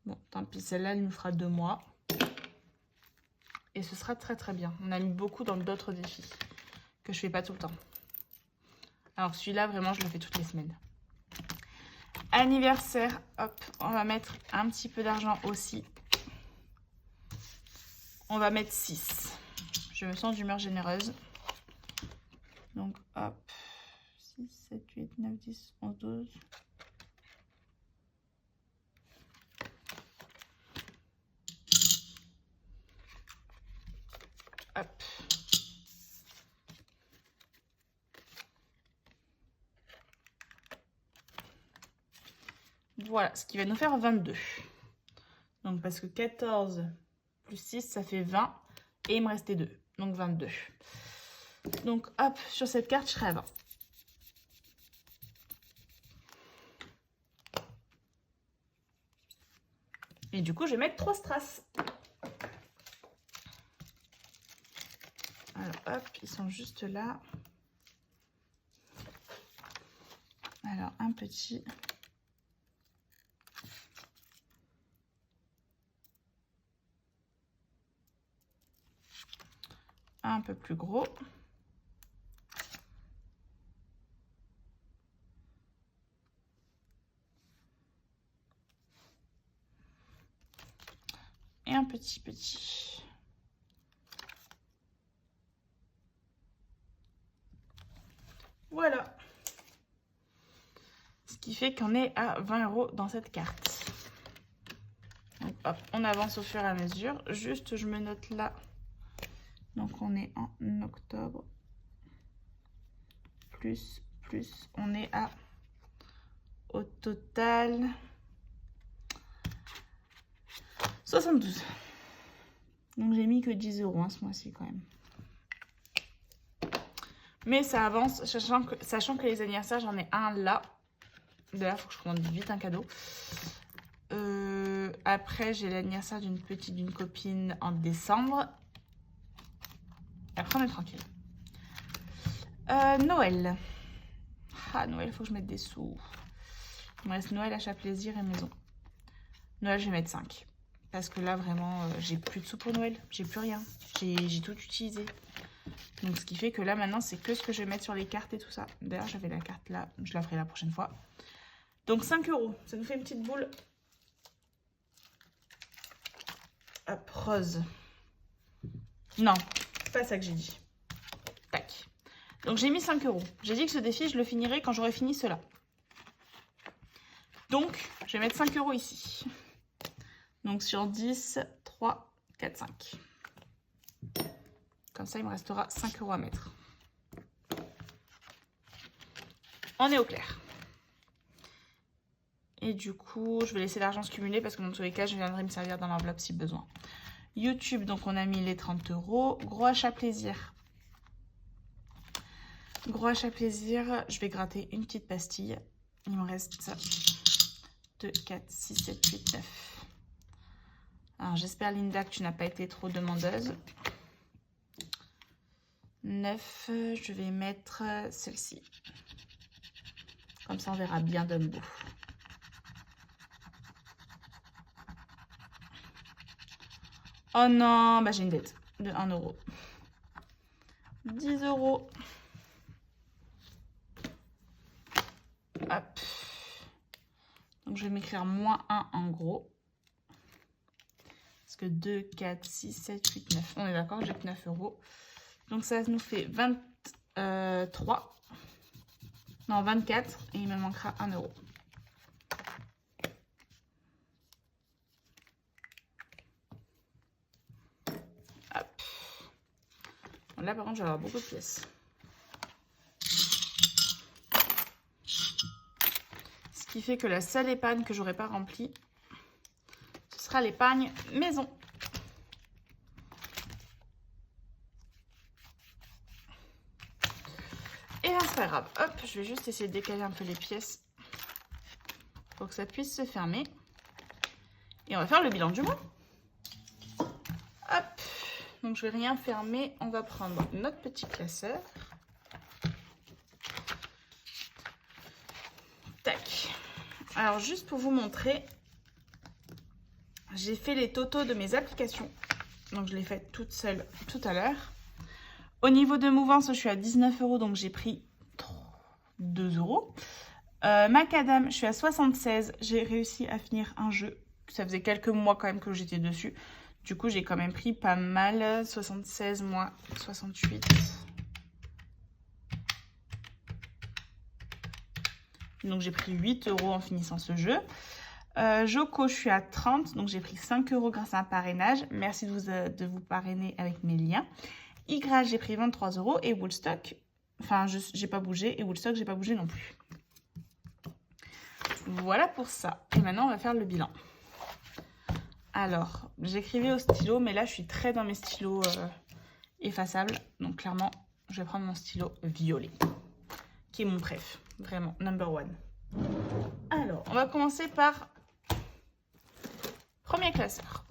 Bon, tant pis, celle-là, elle nous fera 2 mois. Et ce sera très très bien. On a mis beaucoup dans d'autres défis que je fais pas tout le temps. Alors celui-là, vraiment, je le fais toutes les semaines. Anniversaire, hop, on va mettre un petit peu d'argent aussi. On va mettre 6. Je me sens d'humeur généreuse. Donc hop, 6, 7, 8, 9, 10, 11, 12. Hop. Voilà, ce qui va nous faire 22. Donc parce que 14 plus 6, ça fait 20. Et il me restait 2. Donc 22. Donc hop, sur cette carte, je serai à 20. Et du coup, je vais mettre 3 strass. Alors hop, ils sont juste là. Alors un petit... un peu plus gros. Et un petit. Voilà. Ce qui fait qu'on est à 20 € dans cette carte. Donc hop, on avance au fur et à mesure. Juste, je me note là. Donc on est en octobre. Plus, on est à... au total... 72. Donc j'ai mis que 10 € hein, ce mois-ci quand même. Mais ça avance, sachant que les anniversaires, j'en ai un là. D'ailleurs, il faut que je commande vite un cadeau. Après, j'ai l'anniversaire d'une copine en décembre. Après, on est tranquille. Noël. Ah, Noël, il faut que je mette des sous. Il me reste Noël, achat plaisir et maison. Noël, je vais mettre 5. Parce que là, vraiment, j'ai plus de sous pour Noël. J'ai plus rien. J'ai tout utilisé. Donc, ce qui fait que là, maintenant, c'est que ce que je vais mettre sur les cartes et tout ça. D'ailleurs, j'avais la carte là. Je la ferai la prochaine fois. Donc, 5 €. Ça nous fait une petite boule. Hop, rose. Non, c'est pas ça que j'ai dit. Tac. Donc, j'ai mis 5 €. J'ai dit que ce défi, je le finirai quand j'aurai fini cela. Donc, je vais mettre 5 € ici. Donc, sur 10, 3, 4, 5. Comme ça, il me restera 5 € à mettre. On est au clair. Et du coup, je vais laisser l'argent se cumuler parce que dans tous les cas, je viendrai me servir dans l'enveloppe si besoin. YouTube, donc on a mis les 30 €. Gros achat plaisir. Gros achat plaisir, je vais gratter une petite pastille. Il me reste 2, 4, 6, 7, 8, 9. Alors j'espère Linda que tu n'as pas été trop demandeuse. 9, je vais mettre celle-ci. Comme ça on verra bien Dumbo. Oh non, bah j'ai une dette de 1 €. 10 €. Hop. Donc je vais m'écrire -1 en gros. Parce que 2, 4, 6, 7, 8, 9. On est d'accord, j'ai que 9 €. Donc ça nous fait 23. Non, 24. Et il me manquera 1 euro. Hop. Là, par contre, je vais avoir beaucoup de pièces. Ce qui fait que la seule épargne que j'aurai pas remplie, ce sera l'épargne maison. Et là, c'est pas grave. Hop, je vais juste essayer de décaler un peu les pièces pour que ça puisse se fermer. Et on va faire le bilan du mois. Hop. Donc, je vais rien fermer. On va prendre notre petit classeur. Tac. Alors, juste pour vous montrer, j'ai fait les totaux de mes applications. Donc, je l'ai fait toute seule tout à l'heure. Au niveau de mouvance, je suis à 19 €, donc j'ai pris 2 €. Macadam, je suis à 76. J'ai réussi à finir un jeu. Ça faisait quelques mois quand même que j'étais dessus. Du coup, j'ai quand même pris pas mal. 76 moins 68. Donc, j'ai pris 8 € en finissant ce jeu. Joko, je suis à 30. Donc, j'ai pris 5 € grâce à un parrainage. Merci de vous parrainer avec mes liens. Igra, j'ai pris 23 € et Woolstock, enfin, j'ai pas bougé et Woolstock, j'ai pas bougé non plus. Voilà pour ça. Et maintenant, on va faire le bilan. Alors, j'écrivais au stylo, mais là, je suis très dans mes stylos effaçables. Donc, clairement, je vais prendre mon stylo violet, qui est mon préf, vraiment, number one. Alors, on va commencer par premier classeur.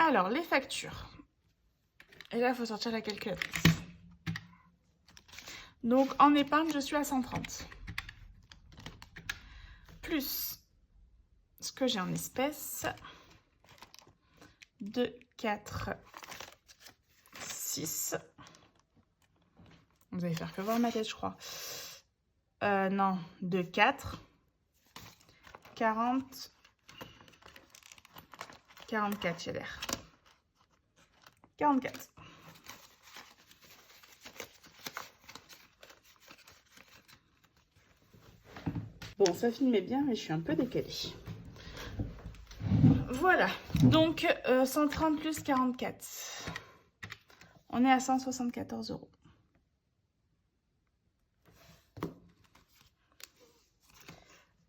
Alors, les factures. Et là, il faut sortir la calculatrice. Donc, en épargne, je suis à 130. Plus ce que j'ai en espèces. 2, 4, 6. Vous allez faire que voir ma tête, je crois. Non, 2, 4. 40. 44, j'ai l'air. 44. Bon, ça filmait bien, mais je suis un peu décalée. Voilà. Donc, 130 plus 44. On est à 174 €.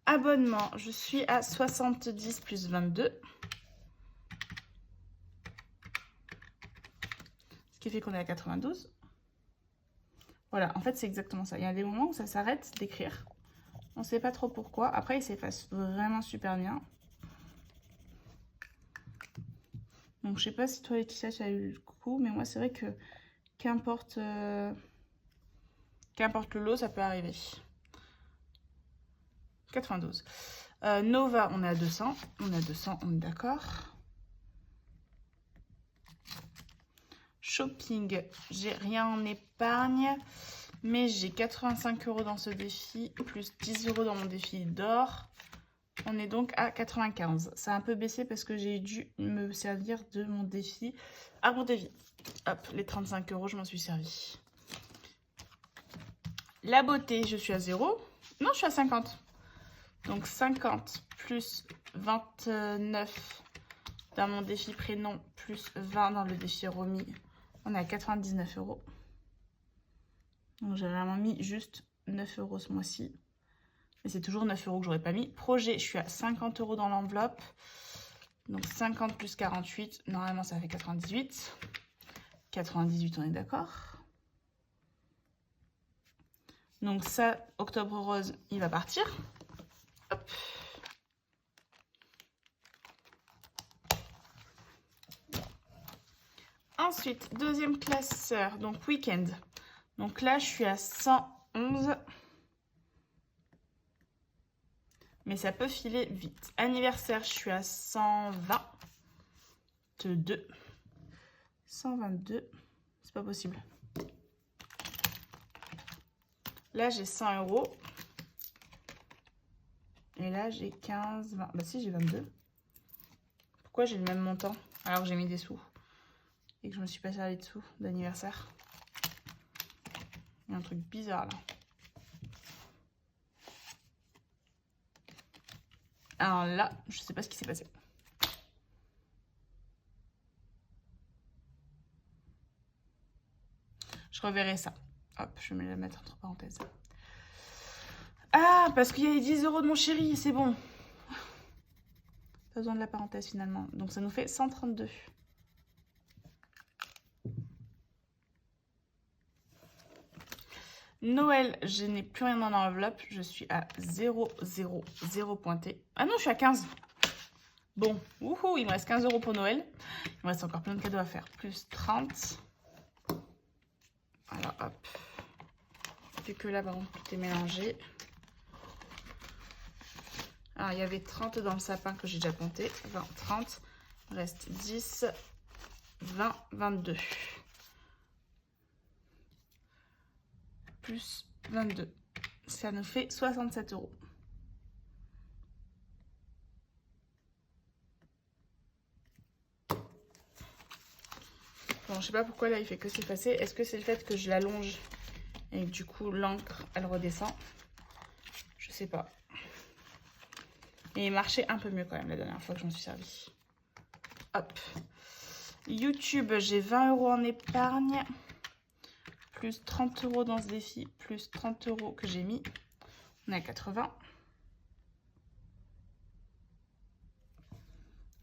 Abonnement, je suis à 70 plus 22. Ce qui fait qu'on est à 92. Voilà, en fait, c'est exactement ça. Il y a des moments où ça s'arrête d'écrire. On ne sait pas trop pourquoi. Après, il s'efface vraiment super bien. Donc, je sais pas si toi, Laetitia, tu as eu le coup, mais moi, c'est vrai que qu'importe le lot, ça peut arriver. 92. Nova, on est à 200. On est à 200, on est d'accord. Shopping, j'ai rien en épargne, mais j'ai 85 € dans ce défi, plus 10 € dans mon défi d'or. On est donc à 95. Ça a un peu baissé parce que j'ai dû me servir de mon défi à mon défi. Hop, les 35 €, je m'en suis servi. La beauté, je suis à 0. Non, je suis à 50. Donc 50 plus 29 dans mon défi prénom, plus 20 dans le défi Romy. On est à 99 €. Donc j'ai vraiment mis juste 9 € ce mois-ci. Mais c'est toujours 9 € que j'aurais pas mis. Projet, je suis à 50 € dans l'enveloppe. Donc 50 plus 48, normalement ça fait 98. 98, on est d'accord. Donc ça, octobre rose, il va partir. Hop. Ensuite, deuxième classeur, donc week-end. Donc là, je suis à 111. Mais ça peut filer vite. Anniversaire, je suis à 122. 122. C'est pas possible. Là, j'ai 100 €. Et là, j'ai 15, 20. Bah si, j'ai 22. Pourquoi j'ai le même montant alors que j'ai mis des sous? et que je me suis pas servi de sous d'anniversaire. Il y a un truc bizarre là. Alors là, je sais pas ce qui s'est passé. Je reverrai ça. Hop, je vais me la mettre entre parenthèses. Ah, parce qu'il y a les 10 € de mon chéri, c'est bon. Pas besoin de la parenthèse finalement. Donc ça nous fait 132. Noël, je n'ai plus rien dans l'enveloppe. Je suis à 0, 0, 0 pointé. Ah non, je suis à 15. Bon, wouhou, il me reste 15 € pour Noël. Il me reste encore plein de cadeaux à faire. Plus 30. Alors, hop. Vu que là, par contre, tout est mélangé. Alors, il y avait 30 dans le sapin que j'ai déjà compté. 20, 30. Il reste 10, 20, 22. Plus 22. Ça nous fait 67 €. Bon, je sais pas pourquoi là il fait que s'effacer. Est-ce que c'est le fait que je l'allonge et que du coup l'encre elle redescend? Je sais pas. Et il marchait un peu mieux quand même la dernière fois que j'en suis servi. Hop. YouTube, j'ai 20 € en épargne. Plus 30 € dans ce défi. Plus 30 € que j'ai mis. On est à 80.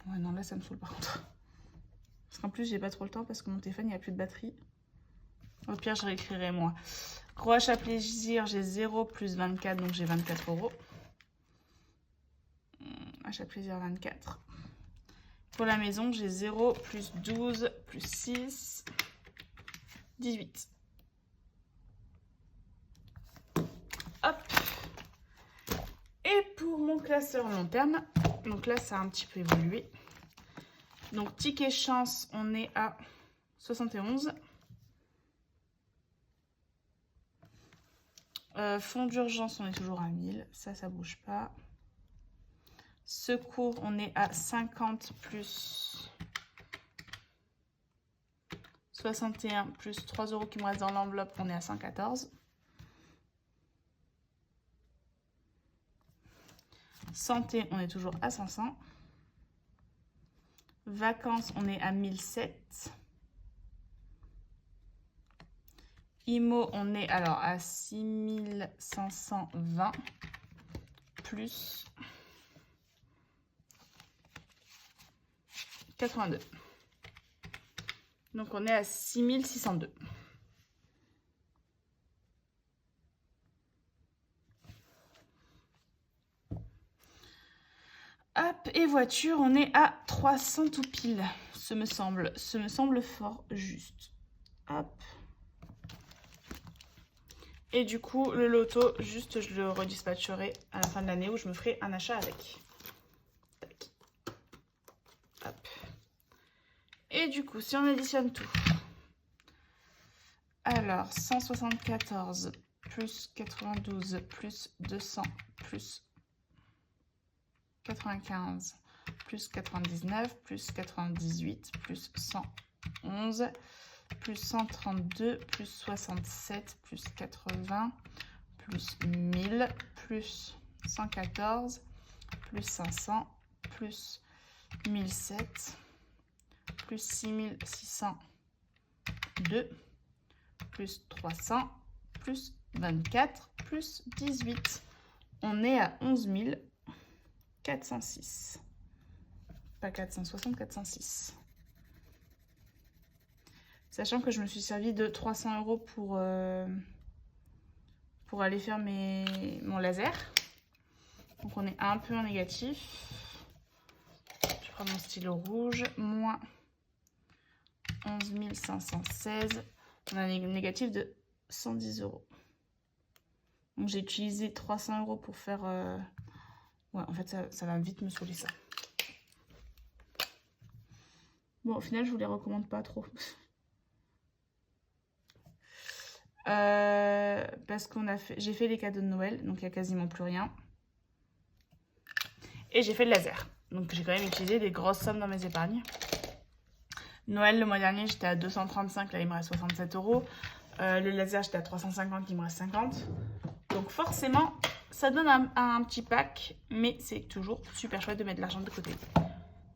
Ouais, non, là ça me saoule par contre. Parce qu'en plus, j'ai pas trop le temps parce que mon téléphone, il n'y a plus de batterie. Au pire, je réécrirai moi. Gros achat plaisir, j'ai 0 plus 24, donc j'ai 24 €. Achat plaisir 24. Pour la maison, j'ai 0 plus 12 plus 6, 18. Hop. Et pour mon classeur long terme, donc là, ça a un petit peu évolué. Donc, ticket chance, on est à 71. Fonds d'urgence, on est toujours à 1000. Ça bouge pas. Secours, on est à 50 plus 61 plus 3 € qui me restent dans l'enveloppe, on est à 114. Santé, on est toujours à 500. Vacances, on est à 1007. IMO, on est alors à 6520 plus 82. Donc on est à 6602. Hop, et voiture, on est à 300 tout pile. Ce me semble fort juste. Hop. Et du coup, le loto, juste je le redispatcherai à la fin de l'année où je me ferai un achat avec. Tac. Hop. Et du coup, si on additionne tout. Alors, 174 plus 92 plus 200 plus 95 plus 99 plus 98 plus 111 plus 132 plus 67 plus 80 plus 1000 plus 114 plus 500 plus 1007 plus 6602 plus 300 plus 24 plus 18. On est à 11 406. Pas 460, 406. Sachant que je me suis servi de 300 € pour aller faire mon laser. Donc on est un peu en négatif. Je prends mon stylo rouge. Moins 11 516. On a un négatif de 110 €. Donc j'ai utilisé 300 € pour faire... Ouais, en fait, ça va vite me saouler ça. Bon, au final, je vous les recommande pas trop. Parce j'ai fait les cadeaux de Noël, donc il n'y a quasiment plus rien. Et j'ai fait le laser. Donc j'ai quand même utilisé des grosses sommes dans mes épargnes. Noël, le mois dernier, j'étais à 235, là il me reste 67 €. Le laser, j'étais à 350, il me reste 50. Donc forcément, ça donne un petit pack, mais c'est toujours super chouette de mettre de l'argent de côté.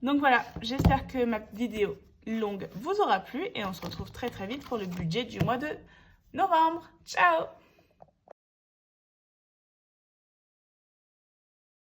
Donc voilà, j'espère que ma vidéo longue vous aura plu et on se retrouve très très vite pour le budget du mois de novembre. Ciao!